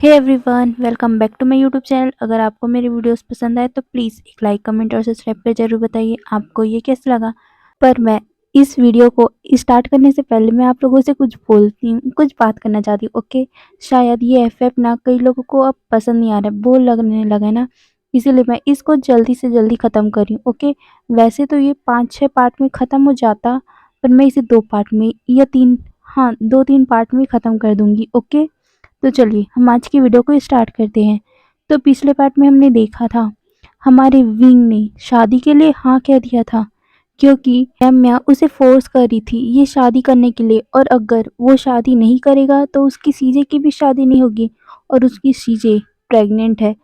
Hey everyone, welcome back to my YouTube channel. अगर आपको मेरी वीडियोस पसंद आए तो प्लीज़ एक लाइक, कमेंट और सब्सक्राइब कर ज़रूर बताइए आपको ये कैसा लगा। पर मैं इस वीडियो को स्टार्ट करने से पहले मैं आप लोगों से कुछ बोलती हूँ, कुछ बात करना चाहती हूँ। ओके, शायद ये एफएफ ना कई लोगों को अब पसंद नहीं आ रहा है, बोर लगने लगा है ना, इसीलिए मैं इसको जल्दी से जल्दी ख़त्म कर रही हूँ। ओके, वैसे तो ये 5-6 पार्ट में ख़त्म हो जाता, पर मैं इसे 2 पार्ट में या 3, हाँ 2-3 पार्ट में ख़त्म कर दूँगी। ओके, तो चलिए हम आज की वीडियो को स्टार्ट करते हैं। तो पिछले पार्ट में हमने देखा था हमारे विंग ने शादी के लिए हाँ कह दिया था, क्योंकि रम्या उसे फोर्स कर रही थी ये शादी करने के लिए, और अगर वो शादी नहीं करेगा तो उसकी सीजे की भी शादी नहीं होगी, और उसकी सीजे प्रेग्नेंट है।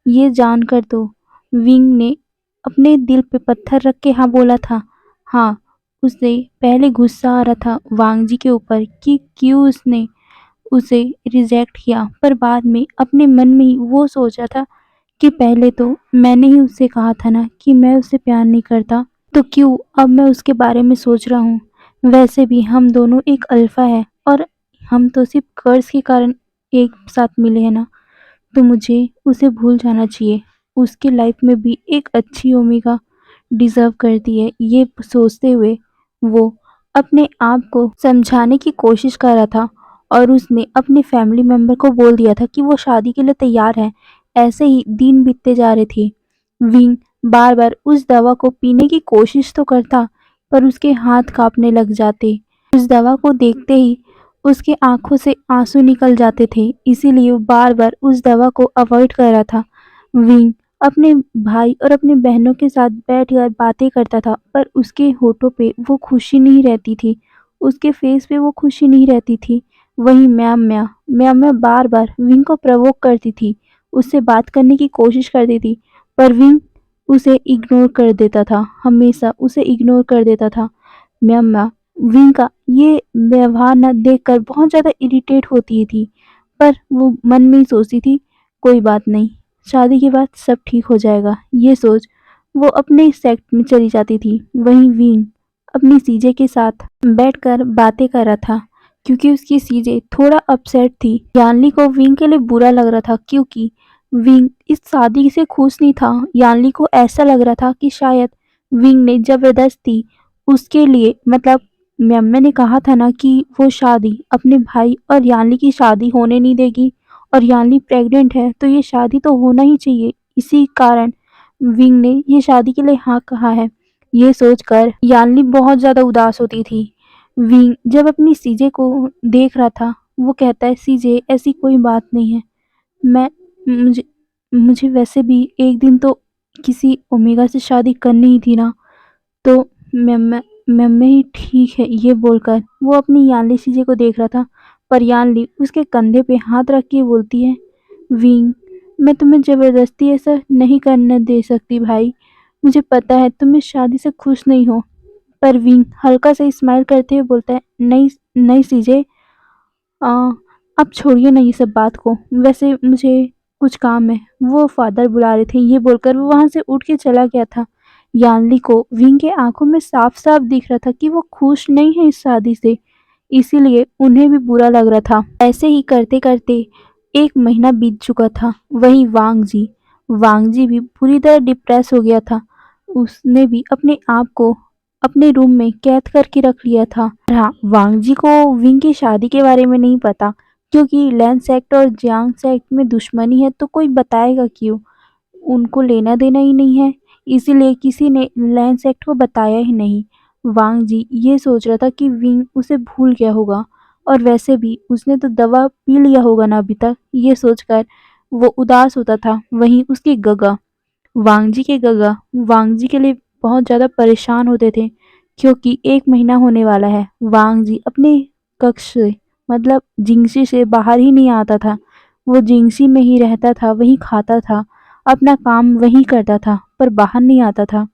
ये जानकर तो विंग ने अपने दिल पे पत्थर रख के हाँ बोला था। हाँ, उसे पहले गुस्सा आ रहा था वांगजी के ऊपर कि क्यों उसने उसे रिजेक्ट किया, पर बाद में अपने मन में ही वो सोचा था कि पहले तो मैंने ही उससे कहा था ना कि मैं उससे प्यार नहीं करता, तो क्यों अब मैं उसके बारे में सोच रहा हूँ। वैसे भी हम दोनों एक अल्फा है, और हम तो सिर्फ कर्ज के कारण एक साथ मिले हैं ना, तो मुझे उसे भूल जाना चाहिए। उसके लाइफ में भी एक अच्छी ओमेगा डिज़र्व करती है। ये सोचते हुए वो अपने आप को समझाने की कोशिश कर रहा था, और उसने अपने फैमिली मेंबर को बोल दिया था कि वो शादी के लिए तैयार है। ऐसे ही दिन बीतते जा रहे थे। विंग बार-बार उस दवा को पीने की कोशिश तो करता, पर उसके हाथ काँपने लग जाते। उस दवा को देखते ही उसके आँखों से आँसू निकल जाते थे, इसीलिए वो बार-बार उस दवा को अवॉइड कर रहा था। विंग अपने भाई और अपनी बहनों के साथ बैठकर बातें करता था, पर उसके होठों पे वो खुशी नहीं रहती थी, उसके फेस पे वो खुशी नहीं रहती थी। वहीं म्या बार-बार विंग को प्रोवोक करती थी, उससे बात करने की कोशिश करती थी, पर विंग उसे इग्नोर कर देता था, हमेशा उसे इग्नोर कर देता था। म्या विंग का ये व्यवहार ना देखकर बहुत ज़्यादा इरिटेट होती थी, पर वो मन में ही सोचती थी, कोई बात नहीं, शादी के बाद सब ठीक हो जाएगा। ये सोच वो अपने सेक्ट में चली जाती थी। वहीं विंग अपनी सीजे के साथ बैठकर बातें कर रहा था, क्योंकि उसकी सीजे थोड़ा अपसेट थी। यानली को विंग के लिए बुरा लग रहा था, क्योंकि विंग इस शादी से खुश नहीं था। यानली को ऐसा लग रहा था कि शायद विंग ने जबरदस्ती उसके लिए, मतलब मम्मी ने कहा था ना कि वो शादी अपने भाई और यानली की शादी होने नहीं देगी, और यानली प्रेग्नेंट है तो ये शादी तो होना ही चाहिए। इसी कारण विंग ने ये शादी के लिए हाँ कहा है। ये सोचकर यानली बहुत ज़्यादा उदास होती थी। विंग जब अपनी सीजे को देख रहा था, वो कहता है, सीजे ऐसी कोई बात नहीं है, मैं मुझे मुझे वैसे भी एक दिन तो किसी ओमेगा से शादी करनी ही थी ना, तो मैं ही ठीक है। ये बोलकर वो अपनी यानली सीजे को देख रहा था, पर यानली उसके कंधे पे हाथ रख के बोलती है, विंग मैं तुम्हें ज़बरदस्ती ऐसा नहीं करने दे सकती भाई, मुझे पता है तुम इस शादी से खुश नहीं हो। पर विंग हल्का सा स्माइल करते हुए बोलता है, नहीं नहीं सीजे, अ, अब छोड़िए ना ये सब बात को, वैसे मुझे कुछ काम है, वो फादर बुला रहे थे। ये बोलकर वो वहाँ से उठ के चला गया था। यानली को विंग के आंखों में साफ-साफ दिख रहा था कि वो खुश नहीं है इस शादी से, इसीलिए उन्हें भी बुरा लग रहा था। ऐसे ही करते-करते 1 महीना बीत चुका था। वहीं वांग जी भी पूरी तरह डिप्रेस हो गया था। उसने भी अपने आप को अपने रूम में कैद करके रख लिया था। हाँ, वांग जी को विंग की शादी के बारे में नहीं पता, क्योंकि लैन सेक्ट और जियांग सेक्ट में दुश्मनी है, तो कोई बताएगा क्यों? उनको लेना देना ही नहीं है, इसीलिए किसी ने लैन सेक्ट को बताया ही नहीं। वांग जी ये सोच रहा था कि विंग उसे भूल गया होगा, और वैसे भी उसने तो दवा पी लिया होगा ना अभी तक, ये सोचकर वो उदास होता था। वहीं उसके गगा वांग जी के लिए बहुत ज़्यादा परेशान होते थे, क्योंकि 1 महीना होने वाला है। वांग जी अपने कक्ष से, मतलब जिंगसी से बाहर ही नहीं आता था। वो जिंगसी में ही रहता था, वहीं खाता था, अपना काम वहीं करता था, पर बाहर नहीं आता था,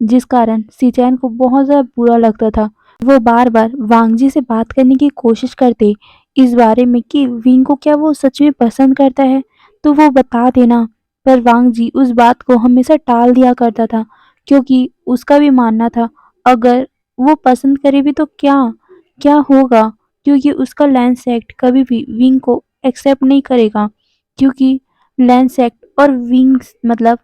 जिस कारण सीचैन को बहुत ज़्यादा बुरा लगता था। वो बार-बार वांग जी से बात करने की कोशिश करते इस बारे में कि विंग को क्या वो सच में पसंद करता है, तो वो बता देना, पर वांग जी उस बात को हमेशा टाल दिया करता था, क्योंकि उसका भी मानना था अगर वो पसंद करे भी तो क्या, क्या होगा, क्योंकि उसका लैंड सेक्ट कभी भी विंग को एक्सेप्ट नहीं करेगा। क्योंकि लैंसेट और विंग्स मतलब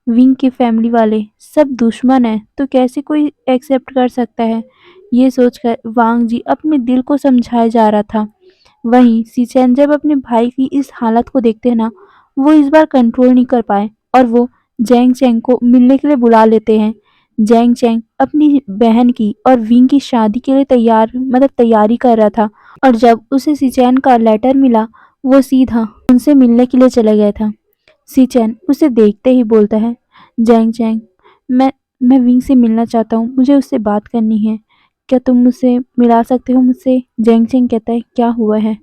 विंग के फैमिली वाले सब दुश्मन हैं, तो कैसे कोई एक्सेप्ट कर सकता है। ये सोचकर वांग जी अपने दिल को समझाया जा रहा था। वहीं सीचैन जब अपने भाई की इस हालत को देखते हैं ना, वो इस बार कंट्रोल नहीं कर पाए और वो जैंग चैंग को मिलने के लिए बुला लेते हैं। जैंग चैंग अपनी बहन की और विंग की शादी के लिए तैयारी कर रहा था और जब उसे सीचैन का लेटर मिला, वो सीधा उनसे मिलने के लिए चला गया था। सीचैन उसे देखते ही बोलता है, जैंग चैंग, मैं मैं विंग से मिलना चाहता हूँ, मुझे उससे बात करनी है। क्या तुम मुझसे मिला सकते हो मुझसे? जैंग चैंग कहता है, क्या हुआ है?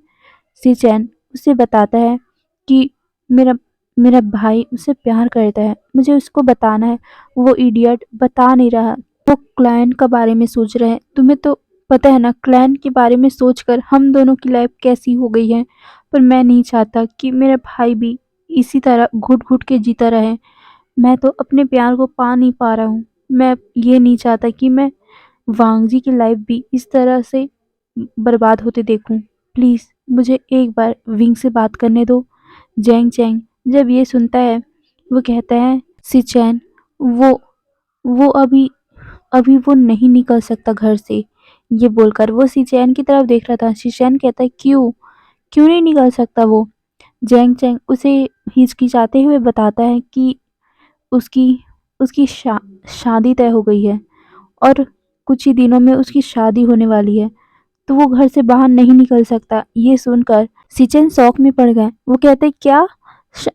सीचैन उसे बताता है कि मेरा मेरा भाई उससे प्यार करता है, मुझे उसको बताना है। वो इडियट बता नहीं रहा। वो क्लैन के बारे में सोच रहे हैं। तुम्हें तो पता है ना, क्लैन के बारे में सोचकर हम दोनों की लाइफ कैसी हो गई है। पर मैं नहीं चाहता कि मेरा भाई भी इसी तरह घुट-घुट के जीता रहे। मैं तो अपने प्यार को पा नहीं पा रहा हूँ। मैं ये नहीं चाहता कि मैं वांगजी की लाइफ भी इस तरह से बर्बाद होते देखूं। प्लीज मुझे एक बार विंग से बात करने दो। जैंग चैंग जब ये सुनता है, वो कहता है, सिचैन, वो वो अभी वो नहीं निकल सकता घर से। ये बोलकर वो सिचैन की तरफ देख रहा था। सिचैन कहता है, क्यों क्यों नहीं निकल सकता वो? जैंग चैंग उसे हिचकिचाते हुए बताता है कि उसकी उसकी शादी तय हो गई है और कुछ ही दिनों में उसकी शादी होने वाली है, तो वो घर से बाहर नहीं निकल सकता। ये सुनकर सिचन शॉक में पड़ गए। वो कहते, क्या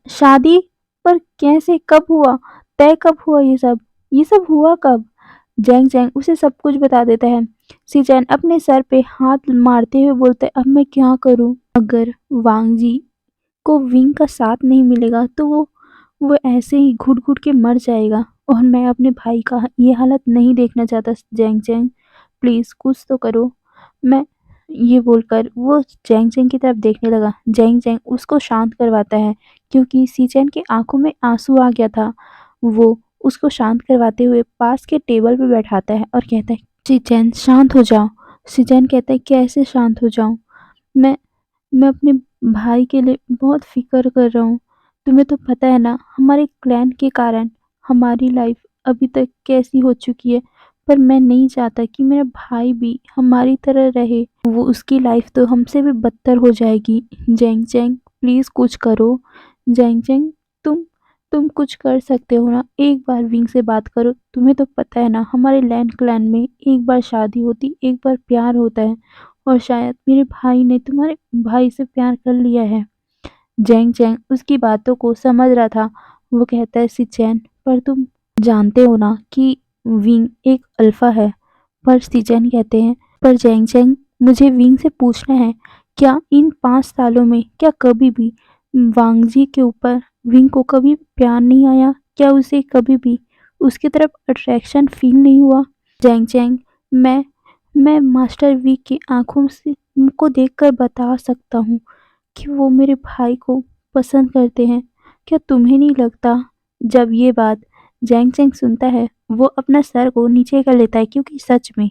शादी? पर कैसे, कब हुआ, तय कब हुआ ये सब हुआ कब? जैंग जैंग उसे सब कुछ बता देता है। सिचन अपने सर पे हाथ मारते हुए बोलता है, अब मैं क्या करूं? अगर वांग जी को विंग का साथ नहीं मिलेगा तो वो ऐसे ही घुट-घुट के मर जाएगा और मैं अपने भाई का ये हालत नहीं देखना चाहता। जैंग जैंग प्लीज़ कुछ तो करो। मैं ये बोलकर वो जैंग जैंग की तरफ देखने लगा। जैंग जैंग उसको शांत करवाता है क्योंकि सीचैन की आंखों में आंसू आ गया था। वो उसको शांत करवाते हुए पास के टेबल पे बैठाता है और कहता है, सीचैन शांत हो जाओ। सीचैन कहता है, कैसे शांत हो जाऊं? मैं मैं अपने भाई के लिए बहुत फ़िक्र कर रहा हूँ। तुम्हें तो पता है ना, हमारे क्लैन के कारण हमारी लाइफ अभी तक कैसी हो चुकी है। पर मैं नहीं चाहता कि मेरा भाई भी हमारी तरह रहे। वो उसकी लाइफ तो हमसे भी बदतर हो जाएगी। जैंग जैंग प्लीज़ कुछ करो। जैंग जैंग तुम तुम कुछ कर सकते हो ना? एक बार विंग से बात करो। तुम्हें तो पता है ना, हमारे लैंड क्लैन में एक बार शादी होती, एक बार प्यार होता है और शायद मेरे भाई ने तुम्हारे भाई से प्यार कर लिया है। जैंग जैंग उसकी बातों को समझ रहा था। वो कहता है, सिचैन, पर तुम जानते हो ना कि विंग एक अल्फा है। पर सिचैन कहते हैं, पर जैंग जैंग मुझे विंग से पूछना है, क्या इन 5 सालों में क्या कभी भी वांगजी के ऊपर विंग को कभी प्यार नहीं आया? क्या उसे कभी भी उसकी तरफ अट्रैक्शन फील नहीं हुआ? जैंग जैंग मैं मैं मास्टर वी की आँखों से को देखकर बता सकता हूँ कि वो मेरे भाई को पसंद करते हैं। क्या तुम्हें नहीं लगता? जब ये बात जैंग चैंग सुनता है, वो अपना सर को नीचे कर लेता है क्योंकि सच में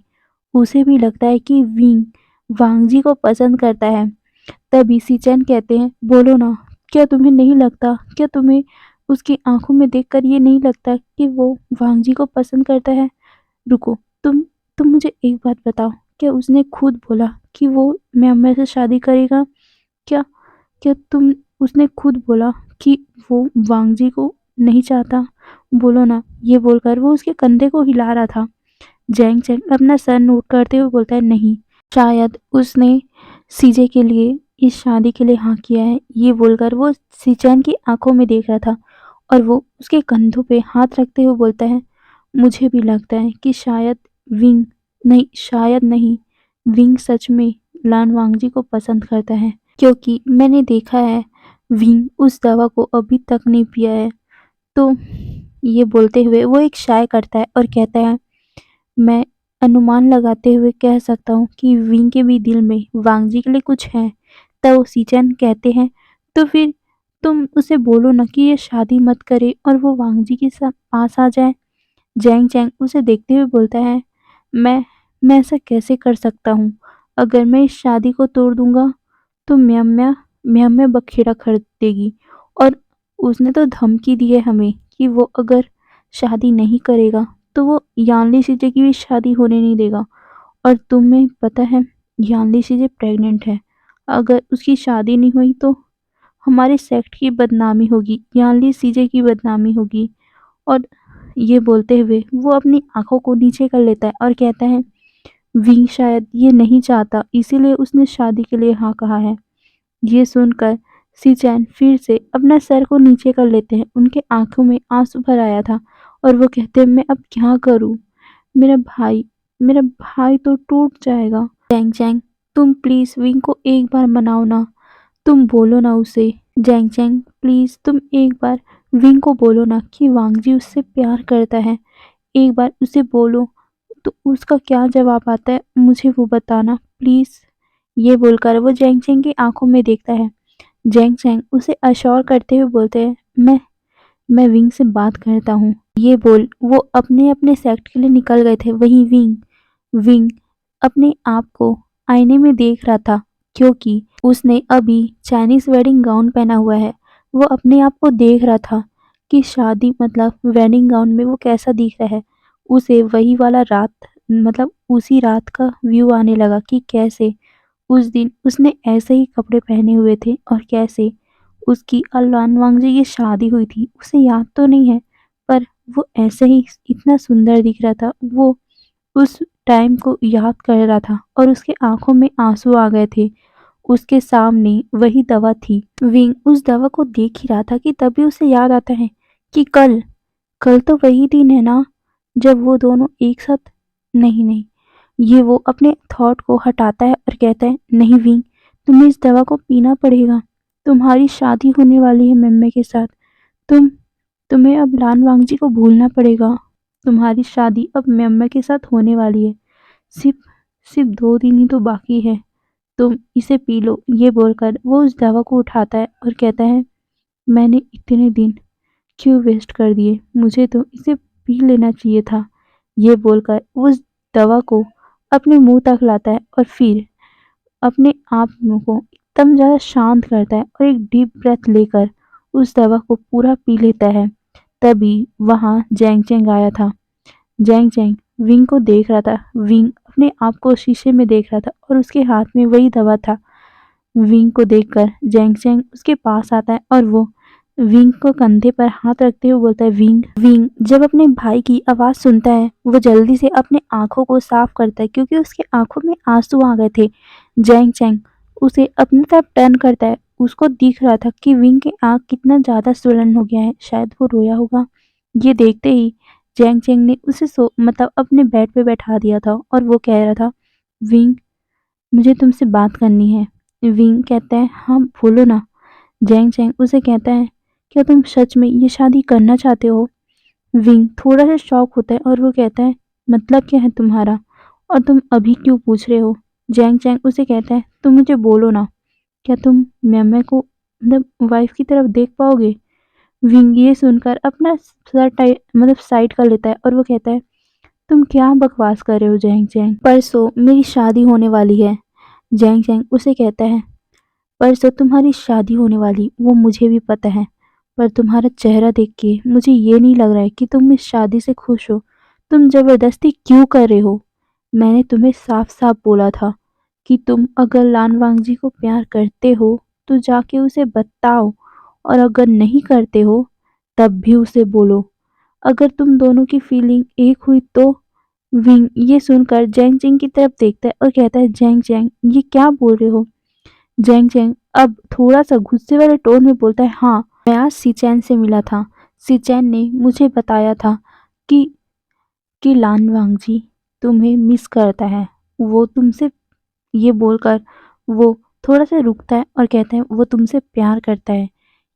उसे भी लगता है कि विंग वांगजी को पसंद करता है। तभी सिचेन कहते हैं, बोलो ना, क्या तुम्हें नहीं लगता? क्या तुम्हें उसकी आँखों में देखकर ये नहीं लगता कि वो वांगजी को पसंद करता है? रुको, तुम मुझे एक बात बताओ, क्या उसने खुद बोला कि वो म्यांमार से शादी करेगा? क्या क्या तुम उसने खुद बोला कि वो वांगजी को नहीं चाहता? बोलो ना। ये बोलकर वो उसके कंधे को हिला रहा था। जैंग चैंग अपना सर नोट करते हुए बोलता है, नहीं, शायद उसने सीजे के लिए इस शादी के लिए हाँ किया है। ये बोलकर वो सीचैन की आंखों में देख रहा था और वो उसके कंधों पे हाथ रखते हुए बोलता है, मुझे भी लगता है कि शायद नहीं, विंग सच में लान वांगजी को पसंद करता है, क्योंकि मैंने देखा है विंग उस दवा को अभी तक नहीं पिया है। तो ये बोलते हुए वो एक शाय करता है और कहता है, मैं अनुमान लगाते हुए कह सकता हूँ कि विंग के भी दिल में वांगजी के लिए कुछ है। तब सीचन कहते हैं, तो फिर तुम उसे बोलो ना कि ये शादी मत करे और वो वांगजी के पास आ जाए। जैंग चैंग उसे देखते हुए बोलता है, मैं मैं ऐसा कैसे कर सकता हूँ? अगर मैं इस शादी को तोड़ दूंगा तो म्या हमें बखेड़ा कर देगी और उसने तो धमकी दी है हमें कि वो अगर शादी नहीं करेगा तो वो यानली सीजे की भी शादी होने नहीं देगा। और तुम्हें पता है यानली सीजे प्रेग्नेंट है। अगर उसकी शादी नहीं हुई तो हमारे सेक्ट की बदनामी होगी, यानली सीजे की बदनामी होगी। और ये बोलते हुए वो अपनी आंखों को नीचे कर लेता है और कहता है विंग शायद ये नहीं चाहता, इसीलिए उसने शादी के लिए हाँ कहा है। ये सुनकर सीचैन फिर से अपना सर को नीचे कर लेते हैं। उनके आंखों में आंसू भर आया था और वो कहते हैं मैं अब क्या करूं? मेरा भाई तो टूट जाएगा। जैंग जैंग, तुम प्लीज विंग को एक बार मनाओ ना। तुम बोलो ना उसे। जैंग जैंग प्लीज तुम एक बार विंग को बोलो ना कि वांगजी उससे प्यार करता है। एक बार उसे बोलो। तो उसका क्या जवाब आता है मुझे वो बताना प्लीज। ये बोलकर वो जैंग जैंग की आंखों में देखता है। जैंग जैंग उसे अश्योर करते हुए बोलते हैं मैं विंग से बात करता हूँ। ये बोल वो अपने अपने सेक्ट के लिए निकल गए थे। वहीं विंग विंग अपने आप को आईने में देख रहा था क्योंकि उसने अभी चाइनीज वेडिंग गाउन पहना हुआ है। वो अपने आप को देख रहा था कि शादी मतलब वेडिंग गाउन में वो कैसा दिख रहा है। उसे वही वाला रात मतलब उसी रात का व्यू आने लगा कि कैसे उस दिन उसने ऐसे ही कपड़े पहने हुए थे और कैसे उसकी और लान वांगजी की शादी हुई थी। उसे याद तो नहीं है पर वो ऐसे ही इतना सुंदर दिख रहा था। वो उस टाइम को याद कर रहा था और उसके आंखों में आंसू आ गए थे। उसके सामने वही दवा थी। विंग उस दवा को देख ही रहा था कि तभी उसे याद आता है कि कल कल तो वही दिन है ना जब वो दोनों एक साथ। नहीं नहीं, ये वो अपने थॉट को हटाता है और कहता है नहीं विंग, तुम्हें इस दवा को पीना पड़ेगा। तुम्हारी शादी होने वाली है मेम्मे के साथ। तुम तुम्हें अब लान वांगजी को भूलना पड़ेगा। तुम्हारी शादी अब मेम्मे के साथ होने वाली है। सिर्फ सिर्फ 2 दिन ही तो बाकी है। तुम इसे पी लो। ये बोलकर वो उस दवा को उठाता है और कहता है मैंने इतने दिन क्यों वेस्ट कर दिए, मुझे तो इसे पी लेना चाहिए था। ये बोलकर वो उस दवा को अपने मुंह तक लाता है और फिर अपने आप को एकदम ज़्यादा शांत करता है और एक डीप ब्रेथ लेकर उस दवा को पूरा पी लेता है। तभी वहाँ जैंग चैंग आया था। जैंग चैंग विंग को देख रहा था। विंग अपने आप को शीशे में देख रहा था और उसके हाथ में वही दवा था। विंग को देखकर जैंग चैंग उसके पास आता है और वो विंग को कंधे पर हाथ रखते हुए बोलता है विंग। विंग जब अपने भाई की आवाज सुनता है वो जल्दी से अपने आंखों को साफ करता है क्योंकि उसके आंखों में आंसू आ गए थे। जैंग चैंग उसे अपनी तरफ टर्न करता है। उसको दिख रहा था कि विंग की आंख कितना ज्यादा स्वलन हो गया है, शायद वो रोया होगा। ये देखते ही जैंग चैंग ने उसे मतलब अपने बेड पे बैठा दिया था और वो कह रहा था विंग मुझे तुमसे बात करनी है। विंग कहता है हाँ बोलो ना। जैंग चैंग उसे कहता है क्या तुम सच में ये शादी करना चाहते हो? विंग थोड़ा सा शॉक होता है और वो कहता है मतलब क्या है तुम्हारा और तुम अभी क्यों पूछ रहे हो? जैंग चैंग उसे कहता है तुम मुझे बोलो ना, क्या तुम मैमे को मतलब वाइफ की तरफ देख पाओगे? विंग ये सुनकर अपना सर मतलब साइड कर लेता है और वो कहता है तुम क्या बकवास कर रहे हो जैंग चैंग, परसों मेरी शादी होने वाली है। जैंग चैंग उसे कहता है परसों तुम्हारी शादी होने वाली वो मुझे भी पता है, पर तुम्हारा चेहरा देख के मुझे ये नहीं लग रहा है कि तुम इस शादी से खुश हो। तुम जबरदस्ती क्यों कर रहे हो? मैंने तुम्हें साफ साफ बोला था कि तुम अगर लान वांगजी को प्यार करते हो तो जाके उसे बताओ और अगर नहीं करते हो तब भी उसे बोलो। अगर तुम दोनों की फीलिंग एक हुई तो। विंग ये सुनकर जैंग चैंग की तरफ देखता है और कहता है जैंग चैंग ये क्या बोल रहे हो? जैंग चैंग अब थोड़ा सा गुस्से वाले टोन में बोलता है हाँ मैं आज सीचैन से मिला था। सीचैन ने मुझे बताया था कि लान वांगजी तुम्हें मिस करता है। वो तुमसे ये बोलकर वो थोड़ा सा रुकता है और कहता है वो तुमसे प्यार करता है।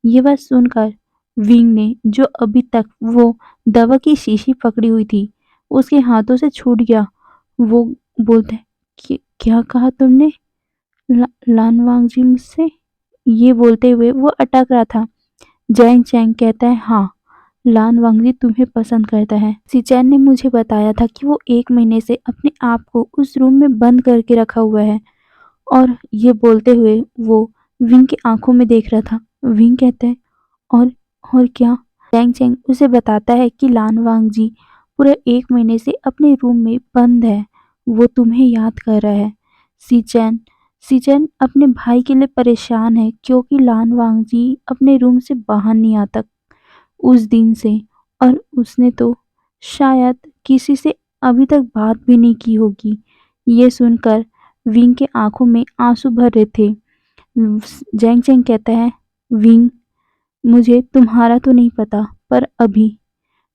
ये बात सुनकर विंग ने जो अभी तक वो दवा की शीशी पकड़ी हुई थी उसके हाथों से छूट गया। वो बोलता है कि क्या कहा तुमने? लान वांगजी मुझसे? ये बोलते हुए वो अटक रहा था। जैंग चैंग कहता है हाँ लान वांगजी तुम्हें पसंद करता है। सिचैन ने मुझे बताया था कि वो 1 महीने से अपने आप को उस रूम में बंद करके रखा हुआ है। और ये बोलते हुए वो विंग की आंखों में देख रहा था। विंग कहता है, और और क्या? जैंग चैंग उसे बताता है कि लान वांग जी पूरे 1 महीने से अपने रूम में बंद है। वो तुम्हें याद कर रहा है। सीचैन सीचैन अपने भाई के लिए परेशान है क्योंकि लान वांग जी अपने रूम से बाहर नहीं आता उस दिन से, और उसने तो शायद किसी से अभी तक बात भी नहीं की होगी। ये सुनकर विंग के आंखों में आंसू भर रहे थे। जैंग चैंग कहता है, विंग, मुझे तुम्हारा तो नहीं पता, पर अभी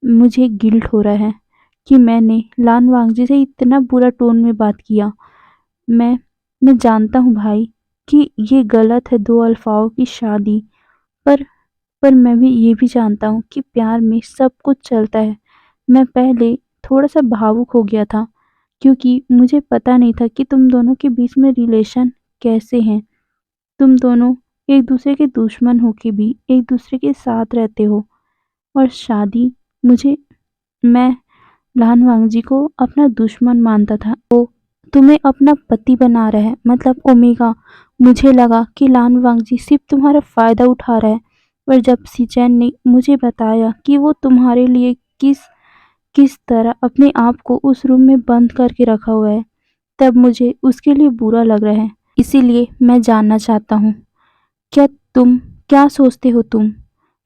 मुझे गिल्ट हो रहा है कि मैंने लान वांगजी से इतना बुरा टोन में बात किया। मैं मैं जानता हूँ भाई कि ये गलत है, दो अल्फाओं की शादी, पर पर मैं भी ये भी जानता हूँ कि प्यार में सब कुछ चलता है। मैं पहले थोड़ा-सा भावुक हो गया था क्योंकि मुझे पता नहीं था कि तुम दोनों के बीच में रिलेशन कैसे हैं। तुम दोनों एक-दूसरे के दुश्मन होके भी एक-दूसरे के साथ रहते हो, और शादी, मुझे मैं लान वांगजी को अपना दुश्मन मानता था। वो तुम्हें अपना पति बना रहा है, मतलब ओमेगा। मुझे लगा कि लान वांगजी सिर्फ तुम्हारा फ़ायदा उठा रहा है, पर जब सीचैन ने मुझे बताया कि वो तुम्हारे लिए किस किस तरह अपने आप को उस रूम में बंद करके रखा हुआ है, तब मुझे उसके लिए बुरा लग रहा है। इसीलिए मैं जानना चाहता हूँ, क्या तुम क्या सोचते हो तुम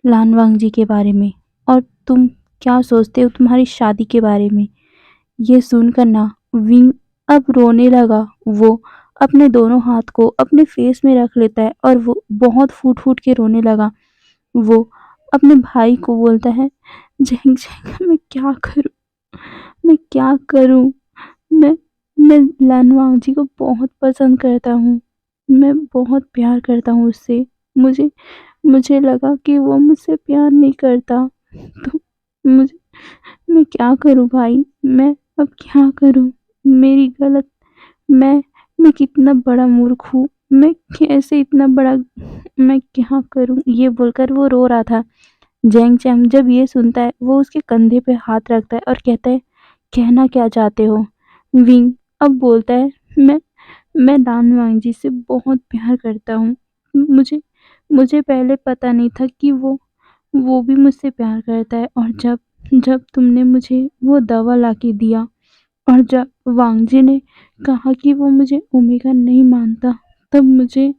लान वांगजी के बारे में, और तुम क्या सोचते हो तुम्हारी शादी के बारे में? ये सुनकर ना विंग अब रोने लगा। वो अपने दोनों हाथ को अपने फेस में रख लेता है और वो बहुत फूट-फूट के रोने लगा। वो अपने भाई को बोलता है, "ज़ेंग ज़ेंग, मैं क्या करूँ? मैं क्या करूँ? मैं मैं लानवांग जी को बहुत पसंद करता हूँ। मैं बहुत प्यार करता हूँ उससे। मुझे मुझे लगा कि वो मुझसे प्यार नहीं करता। तो मुझे मैं क्या करूँ भाई? मैं अब क्या करूँ? मेरी गलत मैं मैं कितना बड़ा मूर्ख हूँ। मैं कैसे इतना बड़ा मैं क्या करूँ?" ये बोलकर वो रो रहा था। ज़ेंग चैंग जब ये सुनता है, वो उसके कंधे पे हाथ रखता है और कहता है, कहना क्या चाहते हो? विंग अब बोलता है, मैं लान वांगजी से बहुत प्यार करता हूँ। मुझे मुझे पहले पता नहीं था कि वो भी मुझसे प्यार करता है, और जब जब तुमने मुझे वो दवा लाके दिया, और जब वांगजी ने कहा कि वो मुझे ओमेगा नहीं मानता, तब मुझे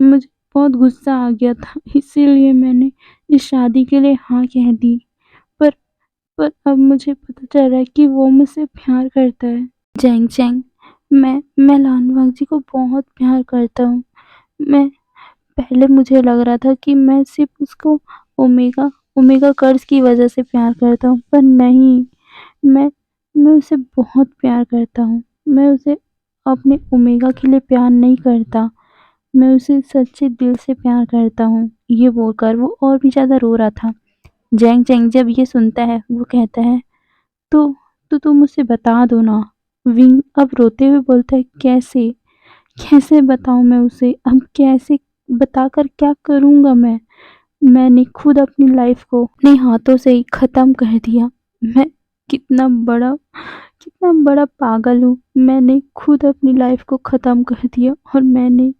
मुझे बहुत गुस्सा आ गया था। इसीलिए मैंने इस शादी के लिए हाँ कह दी। पर पर अब मुझे पता चल रहा है कि वो मुझसे प्यार करता है। ज़ेंग चैंग, मैं लानवांग जी को बहुत प्यार करता हूँ। मैं पहले मुझे लग रहा था कि मैं सिर्फ़ उसको ओमेगा ओमेगा कर्ज़ की वज़ह से प्यार करता हूँ, पर नहीं, मैं मैं उसे बहुत प्यार करता हूँ। मैं उसे अपने ओमेगा के लिए प्यार नहीं करता। मैं उसे सच्चे दिल से प्यार करता हूँ। ये बोलकर वो और भी ज़्यादा रो रहा था। ज़ेंग चैंग जब ये सुनता है, वो कहता है, तो तुम मुझसे बता दो ना। विंग अब रोते हुए बोलता है, कैसे? कैसे बताऊँ मैं उसे? अब कैसे बताकर क्या करूँगा मैं? मैंने खुद अपनी लाइफ़ को अपने हाथों से ही ख़त्म कर दिया। मैं कितना बड़ा कितना बड़ा पागल हूँ। मैंने खुद अपनी लाइफ़ को ख़त्म कर दिया, और मैंने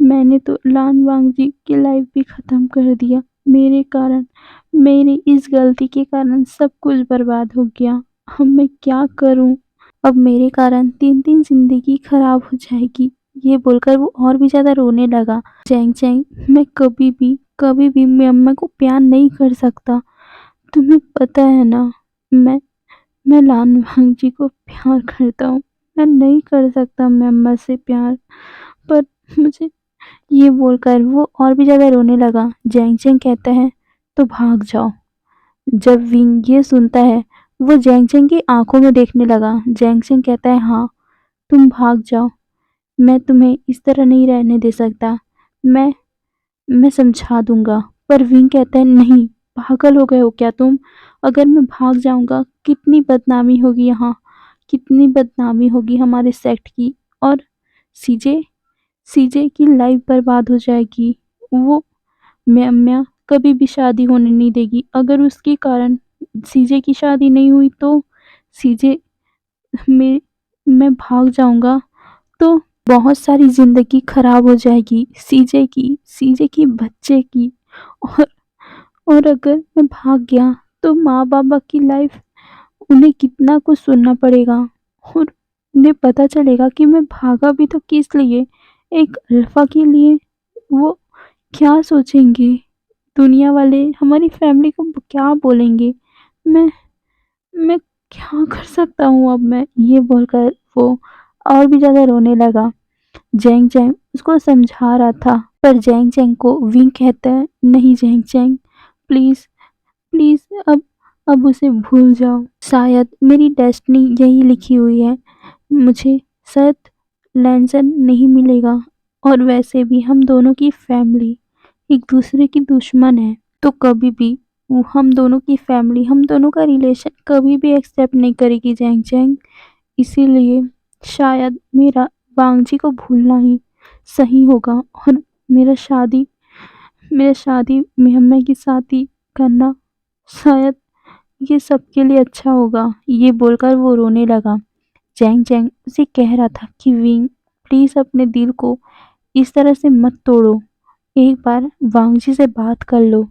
मैंने तो लान वांगजी की लाइफ़ भी ख़त्म कर दिया। मेरे कारण, मेरी इस गलती के कारण सब कुछ बर्बाद हो गया। अब मैं क्या करूँ? अब मेरे कारण 3-3 ज़िंदगी खराब हो जाएगी। ये बोलकर वो और भी ज़्यादा रोने लगा। चैंग चैंग, मैं कभी भी मम्मा को प्यार नहीं कर सकता। तुम्हें पता है ना, मैं लान वांगजी को प्यार करता हूँ। मैं नहीं कर सकता मम्मा से प्यार, पर मुझे ये बोलकर वो और भी ज़्यादा रोने लगा। जैंग चैंग कहता है, तो भाग जाओ। जब विंग ये सुनता है, वो जैंग चैंग की आंखों में देखने लगा। जैंग चैंग कहता है, हाँ, तुम भाग जाओ। मैं तुम्हें इस तरह नहीं रहने दे सकता। मैं मैं समझा दूंगा। पर विंग कहता है, नहीं, पागल हो गए हो क्या तुम? अगर मैं भाग जाऊंगा, कितनी बदनामी होगी यहाँ, कितनी बदनामी होगी हमारे सेक्ट की, और सीजे सीजे की लाइफ बर्बाद हो जाएगी। वो म्या कभी भी शादी होने नहीं देगी। अगर उसके कारण सीजे की शादी नहीं हुई, तो सीजे मैं भाग जाऊंगा, तो बहुत सारी ज़िंदगी खराब हो जाएगी सीजे की बच्चे की। और अगर मैं भाग गया तो माँ-बाप की लाइफ, उन्हें कितना कुछ सुनना पड़ेगा। और उन्हें पता चलेगा कि मैं भागा भी तो किस लिए? एक अल्फ़ा के लिए। वो क्या सोचेंगे? दुनिया वाले हमारी फैमिली को क्या बोलेंगे? मैं मैं क्या कर सकता हूँ अब मैं? ये बोलकर वो और भी ज़्यादा रोने लगा। जैंग जैंग उसको समझा रहा था, पर जैंग जैंग को विंग कहता है, नहीं जैंग जैंग, प्लीज़ प्लीज़ अब उसे भूल जाओ। शायद मेरी डेस्टिनी यही लिखी हुई है। मुझे शायद लैंसन नहीं मिलेगा, और वैसे भी हम दोनों की फैमिली एक दूसरे की दुश्मन है। तो कभी भी वो हम दोनों की फैमिली, हम दोनों का रिलेशन कभी भी एक्सेप्ट नहीं करेगी जैंग जैंग। इसीलिए शायद मेरा वांगजी को भूलना ही सही होगा, और मेरा शादी मेरा शादी मेहम्मा के साथ ही करना शायद ये सबके लिए अच्छा होगा। ये बोलकर वो रोने लगा। जैंग जैंग उसे कह रहा था कि विंग, प्लीज़ अपने दिल को इस तरह से मत तोड़ो। एक बार वांगजी से बात कर लो,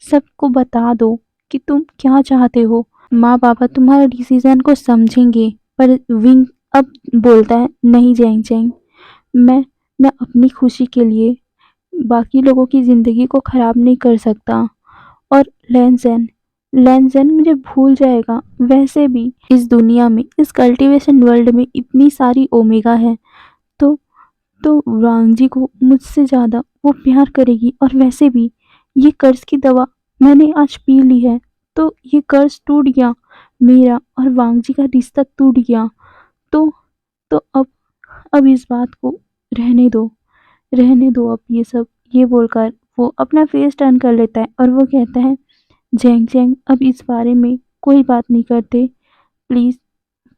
सबको बता दो कि तुम क्या चाहते हो। माँ पापा तुम्हारे डिसीजन को समझेंगे। पर विंग अब बोलता है, नहीं जैंग जैंग, मैं मैं अपनी खुशी के लिए बाकी लोगों की ज़िंदगी को ख़राब नहीं कर सकता। और लैनज़ेन लैनज़ेन मुझे भूल जाएगा। वैसे भी इस दुनिया में, इस कल्टीवेशन वर्ल्ड में इतनी सारी ओमेगा है, तो वांगजी को मुझसे ज़्यादा वो प्यार करेगी। और वैसे भी ये कर्ज़ की दवा मैंने आज पी ली है, तो ये कर्ज़ टूट गया। मेरा और वांगजी का रिश्ता टूट गया। तो अब इस बात को रहने दो, रहने दो अब ये सब। ये बोलकर वो अपना फेस टर्न कर लेता है और वो कहता है, जैंग जैंग अब इस बारे में कोई बात नहीं करते। प्लीज़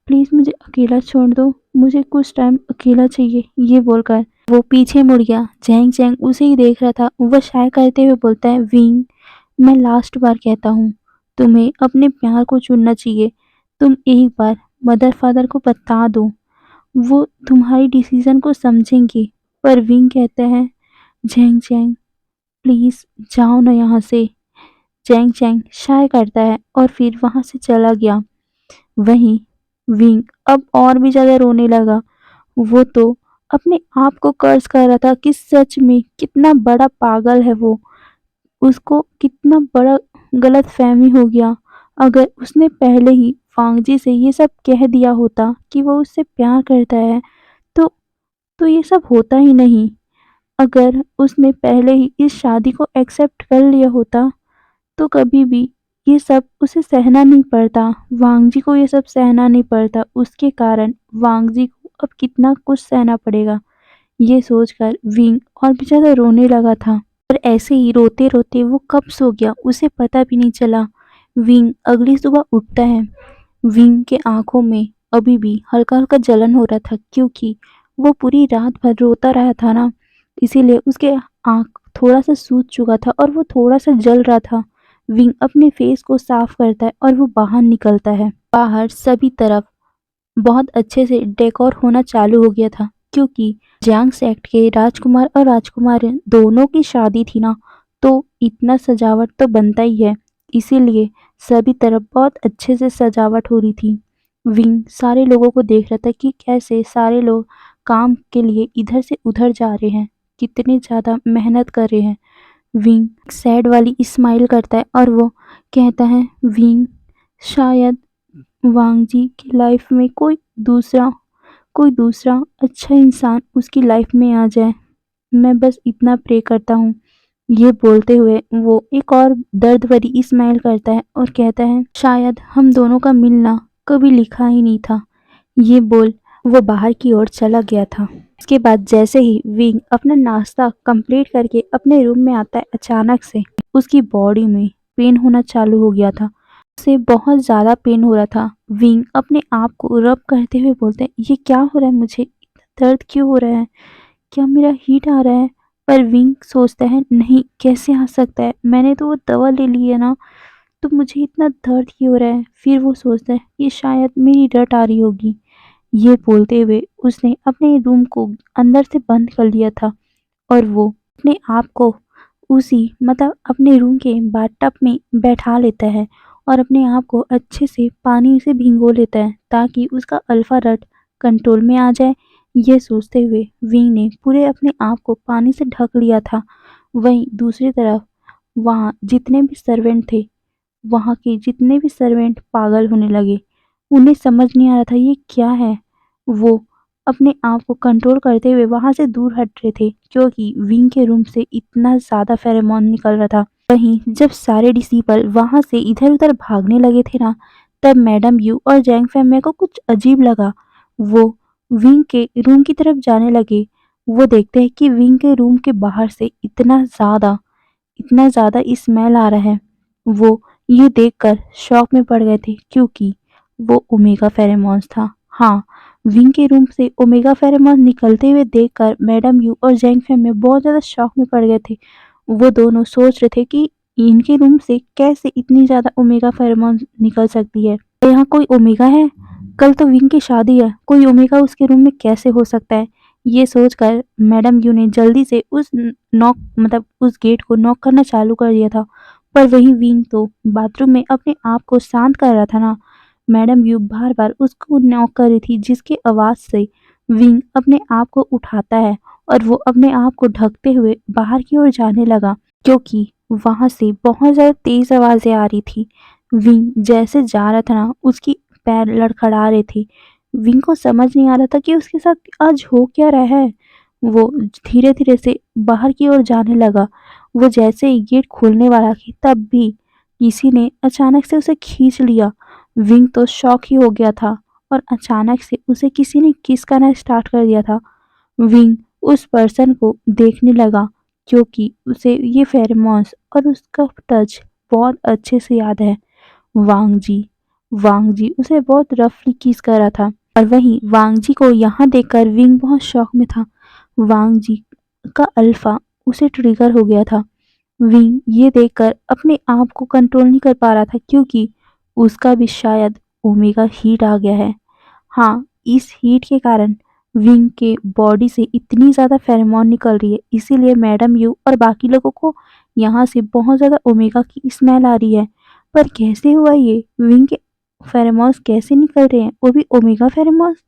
प्लीज़ मुझे अकेला छोड़ दो, मुझे कुछ टाइम अकेला चाहिए। ये बोलकर वो पीछे मुड़ गया। जैंग जैंग उसे ही देख रहा था। वह शाय करते हुए बोलता है, विंग, मैं लास्ट बार कहता हूँ, तुम्हें अपने प्यार को चुनना चाहिए। तुम एक बार मदर फादर को बता दो, वो तुम्हारी डिसीजन को समझेंगे। पर विंग कहता है, जैंग जैंग प्लीज़ जाओ ना यहाँ से। जैंग जैंग शाय करता है और फिर वहाँ से चला गया। वहीं विंग अब और भी ज़्यादा रोने लगा। वो तो अपने आप को कर्ज कर रहा था कि सच में कितना बड़ा पागल है वो। उसको कितना बड़ा गलतफ़हमी हो गया। अगर उसने पहले ही वांगजी से ये सब कह दिया होता कि वो उससे प्यार करता है, तो ये सब होता ही नहीं। अगर उसने पहले ही इस शादी को एक्सेप्ट कर लिया होता, तो कभी भी ये सब उसे सहना नहीं पड़ता। वांगजी को ये सब सहना नहीं पड़ता। उसके कारण वांगजी को अब कितना कुछ सहना पड़ेगा। ये सोचकर विंग और भी ज़्यादा रोने लगा था। और ऐसे ही रोते-रोते वो कब सो गया उसे पता भी नहीं चला। विंग अगली सुबह उठता है। विंग के आँखों में अभी भी हल्का-हल्का जलन हो रहा था, क्योंकि वो पूरी रात भर रोता रहा था ना, इसीलिए उसके आँख थोड़ा-सा सूज चुका था और वो थोड़ा-सा जल रहा था। विंग अपने फेस को साफ करता है और वो बाहर निकलता है। बाहर सभी तरफ बहुत अच्छे से डेकोर होना चालू हो गया था, क्योंकि जियांग सेक्ट के राजकुमार और राजकुमारी दोनों की शादी थी ना, तो इतना सजावट तो बनता ही है। इसीलिए सभी तरफ बहुत अच्छे से सजावट हो रही थी। विंग सारे लोगों को देख रहा था कि कैसे सारे लोग काम के लिए इधर से उधर जा रहे हैं, कितनी ज़्यादा मेहनत कर रहे हैं। विंग सैड वाली स्माइल करता है और वो कहता है, विंग, शायद वांगजी की लाइफ में कोई दूसरा अच्छा इंसान उसकी लाइफ में आ जाए। मैं बस इतना प्रे करता हूँ। ये बोलते हुए वो एक और दर्द भरी स्माइल करता है और कहता है, शायद हम दोनों का मिलना कभी लिखा ही नहीं था। ये बोल वो बाहर की ओर चला गया था। उसके बाद जैसे ही विंग अपना नाश्ता कंप्लीट करके अपने रूम में आता है, अचानक से उसकी बॉडी में पेन होना चालू हो गया था। उसे बहुत ज़्यादा पेन हो रहा था। विंग अपने आप को रब करते हुए बोलते हैं, ये क्या हो रहा है मुझे? इतना दर्द क्यों हो रहा है? क्या मेरा हीट आ रहा है? पर विंग सोचता है, नहीं, कैसे आ सकता है? मैंने तो वो दवा ले ली है ना, तो मुझे इतना दर्द क्यों हो रहा है? फिर वो सोचता है, ये शायद मेरी रट आ रही होगी। ये बोलते हुए उसने अपने रूम को अंदर से बंद कर लिया था और वो अपने आप को उसी मतलब अपने रूम के बाथटब में बैठा लेता है और अपने आप को अच्छे से पानी से भिगो लेता है ताकि उसका अल्फा रट कंट्रोल में आ जाए। ये सोचते हुए विंग ने पूरे अपने आप को पानी से ढक लिया था। वहीं दूसरी तरफ वहाँ जितने भी सर्वेंट थे, वहाँ के जितने भी सर्वेंट पागल होने लगे। उन्हें समझ नहीं आ रहा था ये क्या है। वो अपने आप को कंट्रोल करते हुए वहाँ से दूर हट रहे थे क्योंकि विंग के रूम से इतना ज़्यादा फेरोमोन निकल रहा था। वहीं जब सारे डिसिपल वहाँ से इधर-उधर भागने लगे थे ना, तब मैडम यू और जैंग फैमिली को कुछ अजीब लगा। वो विंग के रूम की तरफ जाने लगे। वो देखते हैं कि विंग के रूम के बाहर से इतना ज़्यादा स्मेल आ रहा है। वो ये देखकर शॉक में पड़ गए थे क्योंकि वो ओमेगा फेरेमोन्स था। हाँ, विंग के रूम से ओमेगा फेरेमोन निकलते हुए देखकर मैडम यू और जैंग फैमिली बहुत ज़्यादा शॉक में पड़ गए थे। वो दोनों सोच रहे थे कि इनके रूम से कैसे इतनी ज़्यादा ओमेगा फेरेमोन निकल सकती है। क्या यहाँ कोई ओमेगा है? कल तो विंग की शादी है, कोई ओमेगा उसके रूम में कैसे हो सकता है? ये सोचकर मैडम यू ने जल्दी से उस नॉक मतलब उस गेट को नॉक करना चालू कर दिया था। पर वहीं विंग तो बाथरूम में अपने आप को शांत कर रहा था ना। मैडम यू बार-बार उसको नॉक कर रही थी जिसकी आवाज़ से विंग अपने आप को उठाता है और वो अपने आप को ढकते हुए बाहर की ओर जाने लगा क्योंकि वहाँ से बहुत ज़्यादा तेज़ आवाज़ें आ रही थी। विंग जैसे जा रहा था ना उसकी पैर लड़खड़ा रहे थे। विंग को समझ नहीं आ रहा था कि उसके साथ आज हो क्या रहा है। वो धीरे-धीरे से बाहर की ओर जाने लगा। वो जैसे ही गेट खोलने वाला था तब भी किसी ने अचानक से उसे खींच लिया। विंग तो शॉक ही हो गया था और अचानक से उसे किसी ने किस करना स्टार्ट कर दिया था। विंग उस पर्सन को देखने लगा क्योंकि उसे ये फेरोमोन्स और उसका टच बहुत अच्छे से याद है। वांग जी। वांग जी उसे बहुत रफली किस कर रहा था और वहीं वांग जी को यहाँ देखकर विंग बहुत शॉक में था। वांग जी का अल्फा उसे ट्रिगर हो गया था। विंग ये देखकर अपने आप को कंट्रोल नहीं कर पा रहा था क्योंकि उसका भी शायद ओमेगा हीट आ गया है। हाँ, इस हीट के कारण विंग के बॉडी से इतनी ज़्यादा फेरोमोन निकल रही है इसीलिए मैडम यू और बाकी लोगों को यहाँ से बहुत ज़्यादा ओमेगा की स्मेल आ रही है। पर कैसे हुआ ये? विंग के फेरोमोन्स कैसे निकल रहे हैं? वो भी ओमेगा फेरोमोन्स?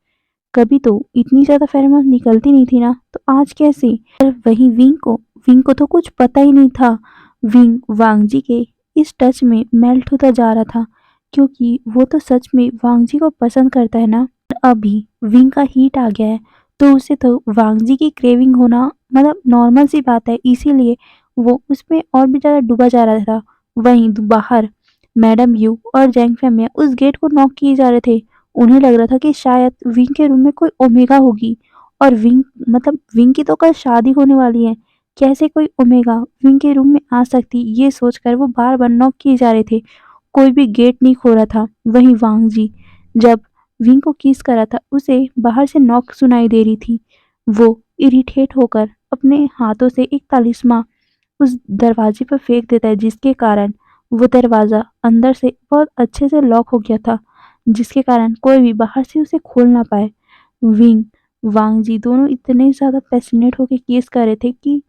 कभी तो इतनी ज़्यादा फेरोमोन निकलती नहीं थी ना, तो आज कैसे? पर वहीं विंग को तो कुछ पता ही नहीं था। विंग वांग जी के इस टच में मेल्ट होता जा रहा था क्योंकि वो तो सच में वांग जी को पसंद करता है ना। अभी विंग का हीट आ गया है तो उसे तो वांग जी की क्रेविंग होना मतलब नॉर्मल सी बात है इसीलिए वो उसमें और भी ज़्यादा डूबा जा रहा था। वहीं बाहर मैडम यू और जैंग फैमिली उस गेट को नॉक किए जा रहे थे। उन्हें लग रहा था कि शायद विंग के रूम में कोई ओमेगा होगी और विंग की तो कल शादी होने वाली है। कैसे कोई ओमेगा विंग के रूम में आ सकती ये सोचकर वो बार-बार नॉक किए जा रहे थे। कोई भी गेट नहीं खोला था। वहीं वांग जी जब विंग को किस कर रहा था उसे बाहर से नॉक सुनाई दे रही थी। वो इरिटेट होकर अपने हाथों से एक तालिस्मा उस दरवाजे पर फेंक देता है जिसके कारण वो दरवाज़ा अंदर से बहुत अच्छे से लॉक हो गया था जिसके कारण कोई भी बाहर से उसे खोल ना पाए। विंग वांग जी दोनों इतने ज़्यादा पैशनेट होकर केस कर रहे थे कि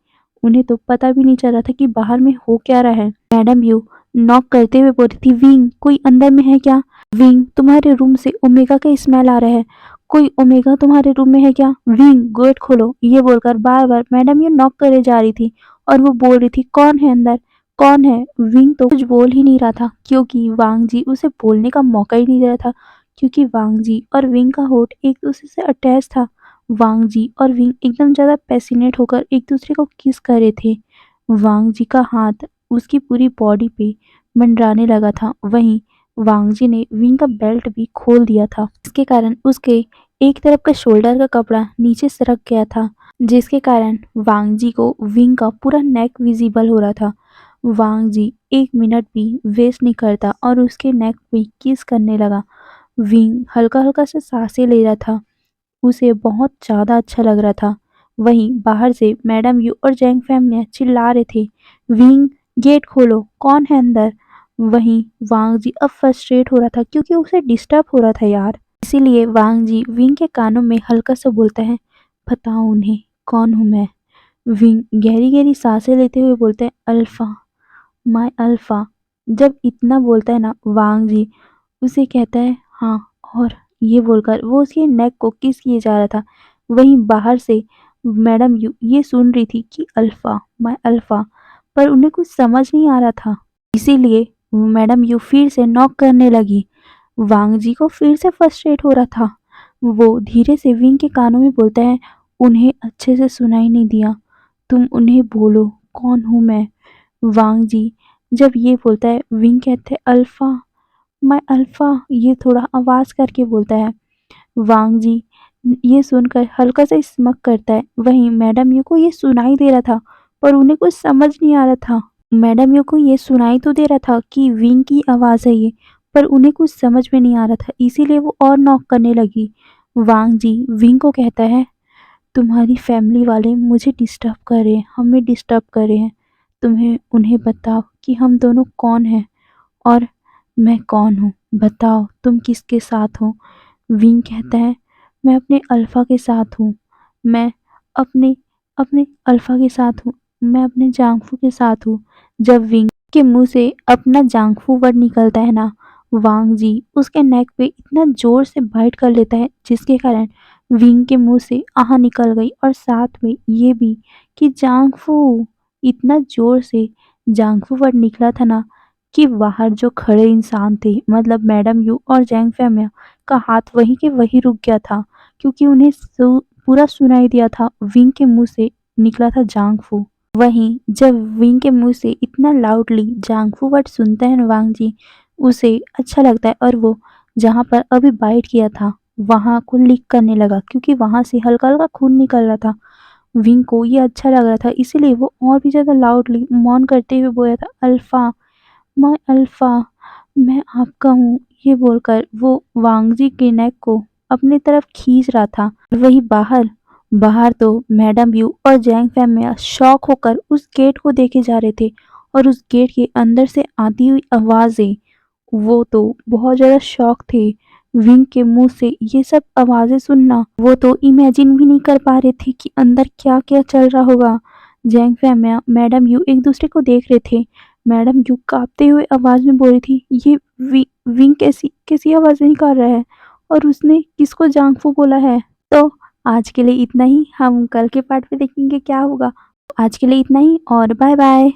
उन्हें तो पता भी नहीं चल रहा था कि बाहर में हो क्या रहा है। मैडम यू नॉक करते हुए बोल रही थी विंग कोई अंदर में है क्या? विंग तुम्हारे रूम से ओमेगा का स्मेल आ रहा है। कोई ओमेगा तुम्हारे रूम में है क्या? विंग गेट खोलो। ये बोलकर बार-बार मैडम यू नॉक करे जा रही थी और वो बोल रही थी कौन है अंदर? कौन है? विंग तो कुछ बोल ही नहीं रहा था क्योंकि वांग जी उसे बोलने का मौका ही नहीं दे रहा था क्योंकि वांग जी और विंग का होठ एक दूसरे से अटैच था। वांग जी और विंग एकदम ज़्यादा पैसिनेट होकर एक दूसरे को किस कर रहे थे। वांग जी का हाथ उसकी पूरी बॉडी पे मंडराने लगा था। वहीं वांग जी ने विंग का बेल्ट भी खोल दिया था इसके कारण उसके एक तरफ का शोल्डर का कपड़ा नीचे सरक गया था जिसके कारण वांग जी को विंग का पूरा नेक विजिबल हो रहा था। वांग जी 1 मिनट भी वेस्ट नहीं करता और उसके नेक पे किस करने लगा। विंग हल्का-हल्का सा सांसें ले रहा था। उसे बहुत ज़्यादा अच्छा लग रहा था। वहीं बाहर से मैडम यू और जैंग फैमिली चिल्ला रहे थे, विंग गेट खोलो, कौन है अंदर? वहीं वांग जी अब फ्रस्ट्रेट हो रहा था क्योंकि उसे डिस्टर्ब हो रहा था यार। इसीलिए वांग जी विंग के कानों में हल्का सा बोलता है, बताओ उन्हें कौन हूँ मैं। विंग गहरी गहरी सांसें लेते हुए बोलते हैं, अल्फा, माय अल्फा। जब इतना बोलता है ना वांग जी, उसे कहता है हाँ, और ये बोलकर वो उसके नेक को किस किए जा रहा था। वहीं बाहर से मैडम यू ये सुन रही थी कि अल्फा, माय अल्फा, पर उन्हें कुछ समझ नहीं आ रहा था। इसीलिए मैडम यू फिर से नॉक करने लगी। वांग जी को फिर से फ्रस्ट्रेट हो रहा था। वो धीरे से विंग के कानों में बोलता है, उन्हें अच्छे से सुनाई नहीं दिया, तुम उन्हें बोलो कौन हूँ मैं। वांग जी जब ये बोलता है, विंग कहते हैं, अल्फा, मैं अल्फा, ये थोड़ा आवाज करके बोलता है। वांग जी ये सुनकर हल्का सा स्मक करता है। वहीं मैडम यू को ये सुनाई दे रहा था, पर उन्हें कुछ समझ नहीं आ रहा था। मैडम यू को ये सुनाई तो दे रहा था कि विंग की आवाज है ये, पर उन्हें कुछ समझ में नहीं आ रहा था, इसीलिए वो और नॉक करने लगी। वांग जी विंग को कहता है, तुम्हारी फैमिली वाले मुझे डिस्टर्ब कर रहे हैं, हमें डिस्टर्ब कर रहे हैं, तुम्हें उन्हें बताओ कि हम दोनों कौन हैं और मैं कौन हूँ, बताओ तुम किसके साथ हो। विंग कहता है, मैं अपने अल्फा के साथ हूँ, मैं अपने अपने अल्फा के साथ हूँ, मैं अपने जांगफू के साथ हूँ। जब विंग के मुंह से अपना जांगफू वर्ड निकलता है ना, वांग जी उसके नेक पे इतना जोर से बाइट कर लेता है, जिसके कारण विंग के मुंह से आह निकल गई और साथ में ये भी कि जांगफू। इतना जोर से जांगफू वर्ड निकला था ना कि बाहर जो खड़े इंसान थे, मतलब मैडम यू और जैंग फैमिया का हाथ वहीं के वहीं रुक गया था, क्योंकि उन्हें पूरा सुनाई दिया था विंग के मुंह से निकला था जांगफू। वहीं जब विंग के मुंह से इतना लाउडली जांगफू वर्ड सुनते हैं वांग जी, उसे अच्छा लगता है और वो जहां पर अभी बाइट किया था वहां को लिक करने लगा, क्योंकि वहां से हल्का हल्का खून निकल रहा था। विंग को ये अच्छा लग रहा था, इसीलिए वो और भी ज्यादा लाउडली मौन करते हुए बोला था, अल्फा, मैं अल्फा, मैं आपका हूँ। ये बोलकर वो वांगजी के नेक को अपनी तरफ खींच रहा था। वही बाहर बाहर तो मैडम यू और जैंग फैमिया शॉक होकर उस गेट को देखे जा रहे थे, और उस गेट के अंदर से आती हुई आवाजें, वो तो बहुत ज़्यादा शॉक थे। विंग के मुंह से ये सब आवाज़ें सुनना, वो तो इमेजिन भी नहीं कर पा रहे थे कि अंदर क्या-क्या चल रहा होगा। जैंग फैमिया, मैडम यू एक दूसरे को देख रहे थे। मैडम यू काँपते हुए आवाज़ में बोल रही थी, ये विंग कैसी कैसी आवाज़ें निकाल रहा है और उसने किसको जांगफू बोला है। तो आज के लिए इतना ही, हम कल के पार्ट में देखेंगे क्या होगा। आज के लिए इतना ही और बाय बाय।